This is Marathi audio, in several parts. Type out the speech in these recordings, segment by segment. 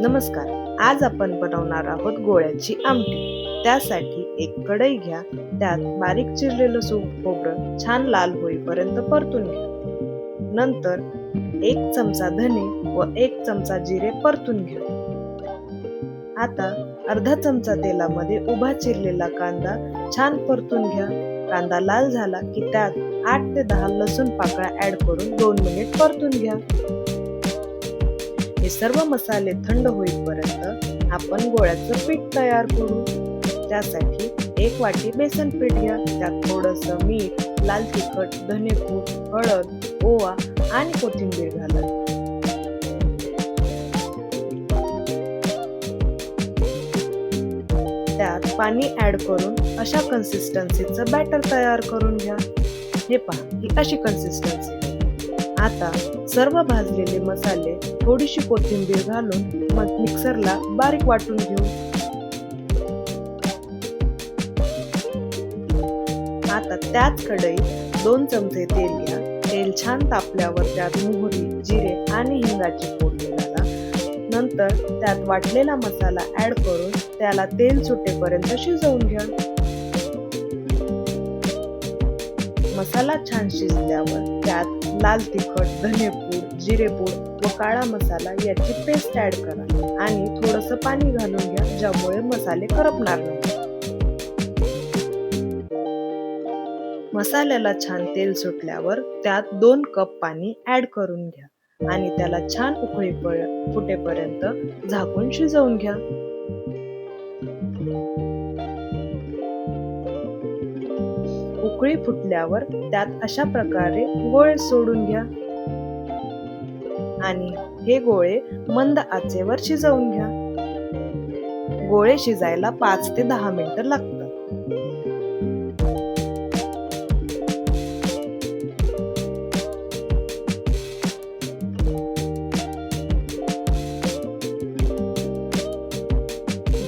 नमस्कार. आज आपण बनवणार आहोत गोळ्याची आमटी. त्यासाठी एक कढई घ्या, त्यात बारीक चिरलेलं खोबरं छान लाल होईपर्यंत परतून घ्या. नंतर 1 चमचा धने व 1 चमचा जिरे परतून घ्या. आता अर्धा चमचा तेलामध्ये उभा चिरलेला कांदा छान परतून घ्या. कांदा लाल झाला की त्यात 8 ते 10 लसूण पाकळ्या ऍड करून 2 मिनिट परतून घ्या. हे सर्व मसाले थंड होईपर्यंत आपण गोळ्याचं पीठ तयार करू. त्यासाठी 1 वाटी बेसन पीठ घ्या, त्यात थोडंसं मीठ, लाल तिखट, धनेपूड, हळद, ओवा आणि कोथिंबीर घाला. त्यात पाणी ऍड करून अशा कन्सिस्टन्सीचं बॅटर तयार करून घ्या. हे पहा, ही अशी कन्सिस्टन्सी. आता सर्व भाजलेले मसाले थोडीशी कोथिंबीर घालून मिक्सरला बारीक वाटून घेऊ. आता त्याच कढईत 2 चमचे तेल घ्या. तेल छान तापल्यावर त्यात मोहरी, जिरे आणि हिंगाची फोडणी घाला. नंतर त्यात वाटलेला मसाला ऍड करून त्याला तेल सुटेपर्यंत शिजवून घ्या. मसाला छान शिजल्यावर त्यात लाल तिखट, धनेपूड, जिरेपूड व काळा मसाला याची पेस्ट ऍड करा आणि थोडंसं पाणी घालून घ्या, ज्यामुळे मसाले करपणार नाही. मसाल्याला छान तेल सुटल्यावर त्यात 2 कप पाणी ऍड करून घ्या आणि त्याला छान उकळी फुटेपर्यंत झाकून शिजवून घ्या. उकळी फुटल्यावर त्यात अशा प्रकारे गोळे सोडून घ्या आणि हे गोळे मंद आचेवर शिजवून घ्या. गोळे शिजायला 5 ते 10 मिनिटं लागतात.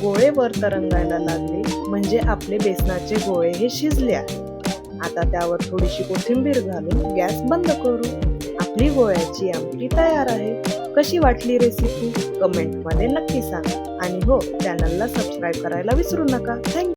गोळे वर तरंगायला लागले म्हणजे आपले बेसनाचे गोळे हे शिजले आहेत. आता त्यावर थोडीशी कोथिंबीर घालून गॅस बंद करू. आपली गोळ्याची आमटी तयार आहे. कशी वाटली रेसिपी कमेंट मध्ये नक्की सांगा आणि हो, चॅनलला सबस्क्राईब करायला विसरू नका. थँक्यू.